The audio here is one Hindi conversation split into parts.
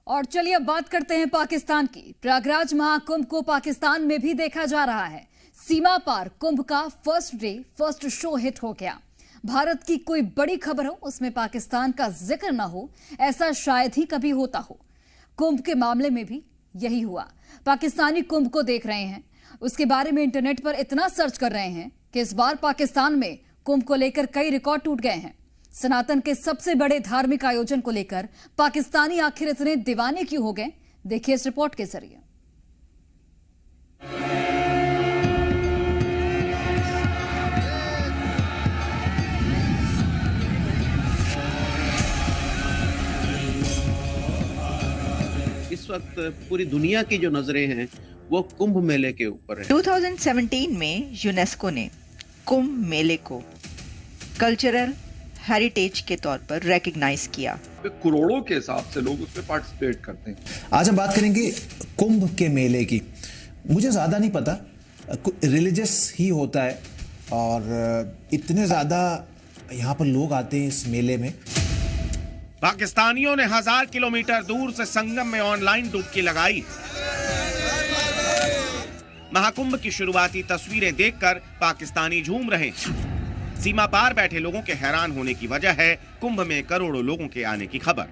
और चलिए अब बात करते हैं पाकिस्तान की। प्रयागराज महाकुंभ को पाकिस्तान में भी देखा जा रहा है। सीमा पार कुंभ का first day first show hit हो गया। भारत की कोई बड़ी खबर हो उसमें पाकिस्तान का जिक्र ना हो, ऐसा शायद ही कभी होता हो। कुंभ के मामले में भी यही हुआ। पाकिस्तानी कुंभ को देख रहे हैं, उसके बारे में इंटरनेट पर इतना सर्च कर रहे हैं कि इस बार पाकिस्तान में कुंभ को लेकर कई रिकॉर्ड टूट गए हैं। सनातन के सबसे बड़े धार्मिक आयोजन को लेकर पाकिस्तानी आखिर इतने दीवाने क्यों हो गए, देखिए इस रिपोर्ट के जरिए। इस वक्त पूरी दुनिया की जो नजरें हैं वो कुंभ मेले के ऊपर है। 2017 में यूनेस्को ने कुंभ मेले को कल्चरल हेरिटेज के तौर पर रिकॉग्नाइज किया। करोड़ों के हिसाब से लोग उसमें पार्टिसिपेट करते हैं। आज हम बात करेंगे कुंभ के मेले की। मुझे ज्यादा नहीं पता, रिलीजियस ही होता है और इतने ज्यादा यहाँ पर लोग आते हैं इस मेले में। पाकिस्तानियों ने 1000 किलोमीटर दूर से संगम में ऑनलाइन डुबकी लगाई। महाकुंभ की शुरुआती तस्वीरें देखकर पाकिस्तानी झूम रहे हैं। सीमा पार बैठे लोगों के हैरान होने की वजह है कुंभ में करोड़ों लोगों के आने की खबर।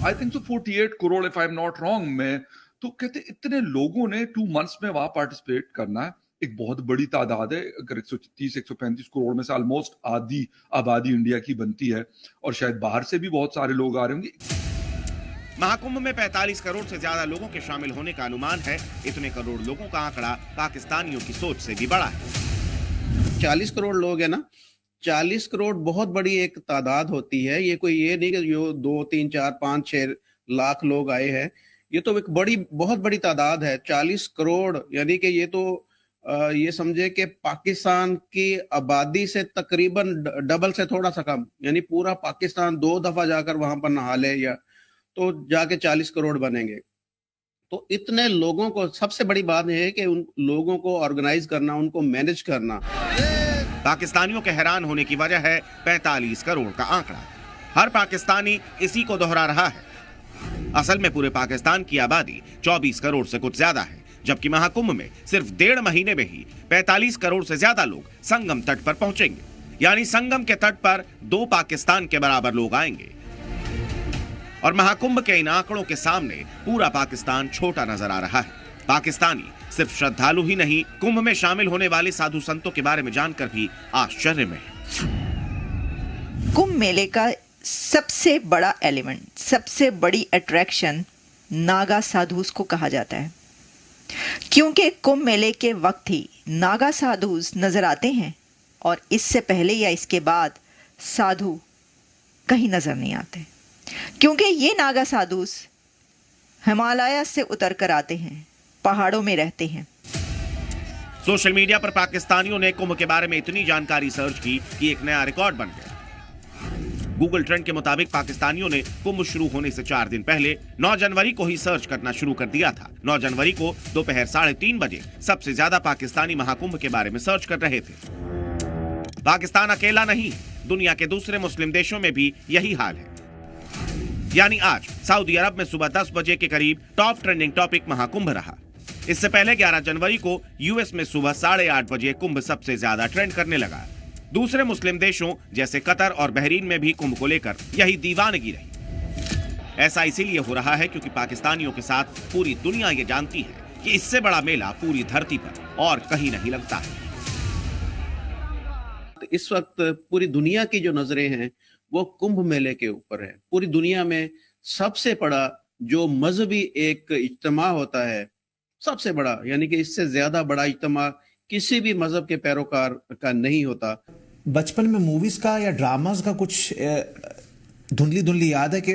I think 48 crore if I am not wrong में, तो कहते इतने लोगों ने 2 मंथ्स में वहां पार्टिसिपेट करना है। एक बहुत बड़ी तादाद है। अगर 130-135 करोड़ में से ऑलमोस्ट आधी आबादी इंडिया की बनती है और शायद बाहर से भी बहुत सारे लोग आ रहे होंगे। महाकुंभ में 45 करोड़ से ज्यादा लोगों के शामिल होने का अनुमान है। इतने करोड़ लोगों का आंकड़ा पाकिस्तानियों की सोच से भी बड़ा है। 40 करोड़ लोग हैं ना, 40 करोड़ बहुत बड़ी एक तादाद होती है। ये कोई ये नहीं कि जो 2, 3, 4, 5, 6 लाख लोग आए हैं। ये तो एक बहुत बड़ी तादाद है। 40 करोड़ यानी कि ये तो ये समझे कि पाकिस्तान की आबादी से तकरीबन डबल से थोड़ा सा कम, यानी पूरा पाकिस्तान 2 दफा जाकर वहां पर नहा ले या तो जाके 40 करोड़ बनेंगे। तो इतने लोगों को, सबसे बड़ी बात यह है कि उन लोगों को ऑर्गेनाइज करना, उनको मैनेज करना। पाकिस्तानियों के हैरान होने की वजह है 45 करोड़ का आंकड़ा। हर पाकिस्तानी इसी को दोहरा रहा है। असल में पूरे पाकिस्तान की आबादी 24 करोड़ से कुछ ज्यादा है, जबकि महाकुंभ में सिर्फ 1.5 महीने में ही 45 करोड़ से ज्यादा लोग संगम तट पर पहुंचेंगे। यानी संगम के तट पर 2 पाकिस्तान के बराबर लोग आएंगे। और महाकुंभ के इन आंकड़ों के सामने पूरा पाकिस्तान छोटा नजर आ रहा है। पाकिस्तानी सिर्फ श्रद्धालु ही नहीं, कुंभ में शामिल होने वाले साधु संतों के बारे में जानकर भी आश्चर्य में है। कुंभ मेले का सबसे बड़ा एलिमेंट, सबसे बड़ी अट्रैक्शन नागा साधुस को कहा जाता है, क्योंकि कुंभ मेले के वक्त ही नागा साधुस नजर आते हैं और इससे पहले या इसके बाद साधु कहीं नजर नहीं आते, क्योंकि ये नागा साधुस हिमालय से उतर कर आते हैं, पहाड़ों में रहते हैं। सोशल मीडिया पर पाकिस्तानियों ने कुंभ के बारे में इतनी जानकारी सर्च की कि एक नया रिकॉर्ड बन गया। गूगल ट्रेंड के मुताबिक पाकिस्तानियों ने कुंभ शुरू होने से 4 दिन पहले 9 जनवरी को ही सर्च करना शुरू कर दिया था। 9 जनवरी को दोपहर 3:30 बजे सबसे ज्यादा पाकिस्तानी महाकुंभ के बारे में सर्च कर रहे थे। पाकिस्तान अकेला नहीं, दुनिया के दूसरे मुस्लिम देशों में भी यही हाल है। यानी आज सऊदी अरब में सुबह 10 बजे के करीब टॉप ट्रेंडिंग टॉपिक महाकुंभ रहा। इससे पहले 11 जनवरी को यूएस में सुबह 8:30 बजे कुंभ सबसे ज्यादा ट्रेंड करने लगा। दूसरे मुस्लिम देशों जैसे कतर और बहरीन में भी कुंभ को लेकर यही दीवानगी रही। ऐसा इसीलिए हो रहा है क्योंकि पाकिस्तानियों के साथ पूरी दुनिया ये जानती है कि इससे बड़ा मेला पूरी धरती पर और कहीं नहीं लगता है। इस वक्त पूरी दुनिया की जो नजरें हैं वो कुंभ मेले के ऊपर है। पूरी दुनिया में सबसे बड़ा जो मजहबी एक इज्तिमा होता है, सबसे बड़ा, यानी कि इससे ज्यादा बड़ा इज्तिमा किसी भी मजहब के पैरोकार का नहीं होता। बचपन में मूवीज का या ड्रामास का कुछ धुंधली याद है कि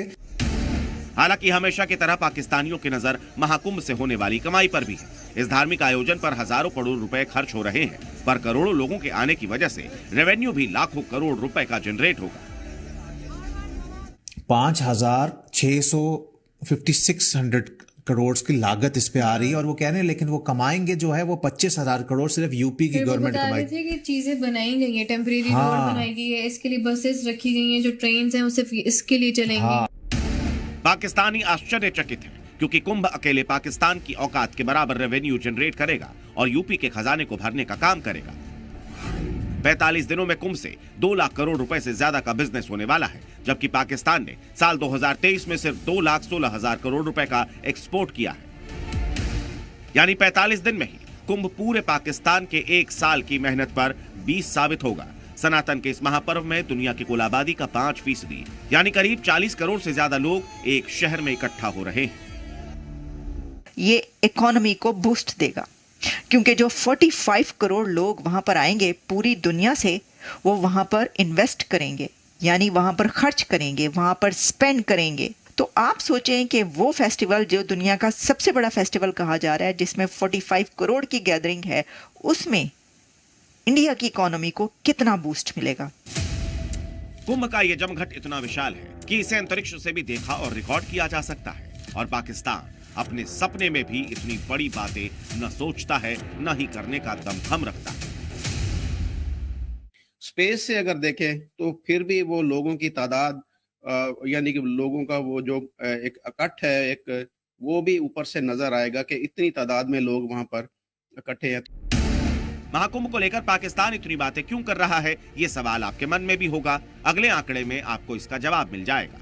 हालांकि हमेशा की तरह पाकिस्तानियों की नजर महाकुंभ से होने वाली कमाई पर भी है। इस धार्मिक आयोजन पर हजारों करोड़ रुपए खर्च हो रहे हैं, पर करोड़ों लोगों के आने की वजह से रेवेन्यू भी लाखों करोड़ रुपए का जनरेट होगा। 5,656 करोड़ की लागत इस पे आ रही है और वो कह रहे हैं, लेकिन वो कमाएंगे जो है वो 25,000 करोड़ सिर्फ यूपी की गवर्नमेंट कमाएगी। थे कि चीजें बनाई गई हैं, टेम्परेरी रोड बनाई गई है, इसके लिए बसेस रखी गई हैं, जो ट्रेन्स हैं वो सिर्फ इसके लिए चलेंगी। पाकिस्तानी आश्चर्यचकित हैं क्योंकि कुंभ अकेले पाकिस्तान की औकात के बराबर रेवेन्यू जनरेट करेगा और यूपी के खजाने को भरने का काम करेगा। 45 दिनों में कुंभ से 2 लाख करोड़ रुपए से ज्यादा का बिजनेस होने वाला है, जबकि पाकिस्तान ने साल 2023 में सिर्फ 2,16,000 करोड़ रुपए का एक्सपोर्ट किया है। यानी 45 दिन में ही कुंभ पूरे पाकिस्तान के 1 साल की मेहनत पर 20 साबित होगा। सनातन के इस महापर्व में दुनिया की कुल आबादी का 5% यानी करीब 40 करोड़ से ज्यादा लोग एक शहर में इकट्ठा हो रहे हैं। ये इकोनॉमी को बूस्ट देगा, क्योंकि जो 45 करोड़ लोग वहां पर आएंगे पूरी दुनिया से, वो वहां पर इन्वेस्ट करेंगे, यानी वहां पर खर्च करेंगे, वहां पर स्पेंड करेंगे। तो आप सोचें कि वो फेस्टिवल जो दुनिया का सबसे बड़ा फेस्टिवल कहा जा रहा है, जिसमें 45 करोड़ की गैदरिंग है, उसमें इंडिया की इकोनॉमी को कितना बूस्ट मिलेगा। कुंभ का यह जमघट इतना विशाल है कि इसे अंतरिक्ष से भी देखा और रिकॉर्ड किया जा सकता है, और पाकिस्तान अपने सपने में भी इतनी बड़ी बातें न सोचता है, न ही करने का दमखम रखता है। स्पेस से अगर देखें तो फिर भी वो लोगों की तादाद यानी कि लोगों का वो जो एक इकट्ठ है, एक वो भी ऊपर से नजर आएगा कि इतनी तादाद में लोग वहां पर इकट्ठे हैं। महाकुंभ को लेकर पाकिस्तान इतनी बातें क्यों कर रहा है, ये सवाल आपके मन में भी होगा। अगले आंकड़े में आपको इसका जवाब मिल जाएगा।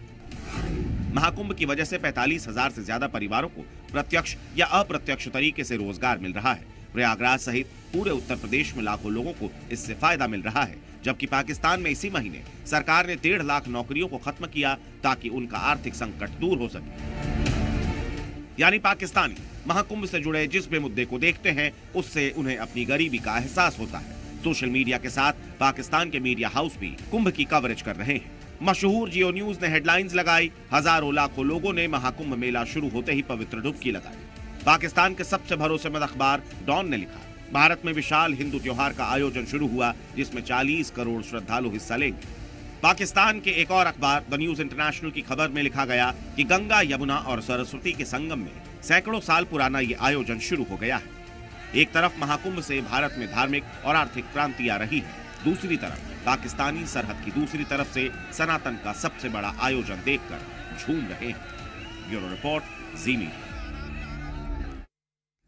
महाकुंभ की वजह से 45,000 से ज्यादा परिवारों को प्रत्यक्ष या अप्रत्यक्ष तरीके से रोजगार मिल रहा है। प्रयागराज सहित पूरे उत्तर प्रदेश में लाखों लोगों को इससे फायदा मिल रहा है, जबकि पाकिस्तान में इसी महीने सरकार ने 1.5 लाख नौकरियों को खत्म किया ताकि उनका आर्थिक संकट दूर हो सके। यानी पाकिस्तानी महाकुंभ से जुड़े जिस भी मुद्दे को देखते हैं, उससे उन्हें अपनी गरीबी का एहसास होता है। सोशल मीडिया के साथ पाकिस्तान के मीडिया हाउस भी कुंभ की कवरेज कर रहे हैं। मशहूर जियो न्यूज ने हेडलाइंस लगाई, हजारों लाखों लोगों ने महाकुंभ मेला शुरू होते ही पवित्र डुबकी लगाई। पाकिस्तान के सबसे भरोसेमंद अखबार डॉन ने लिखा, भारत में विशाल हिंदू त्योहार का आयोजन शुरू हुआ, जिसमें 40 करोड़ श्रद्धालु हिस्सा लेंगे। पाकिस्तान के एक और अखबार द न्यूज इंटरनेशनल की खबर में लिखा गया कि गंगा, यमुना और सरस्वती के संगम में सैकड़ों साल पुराना ये आयोजन शुरू हो गया है। एक तरफ महाकुंभ से भारत में धार्मिक और आर्थिक क्रांति आ रही है, दूसरी तरफ पाकिस्तानी सरहद की दूसरी तरफ से सनातन का सबसे बड़ा आयोजन देखकर झूम रहे हैं। ब्यूरो रिपोर्ट, जी मीडिया।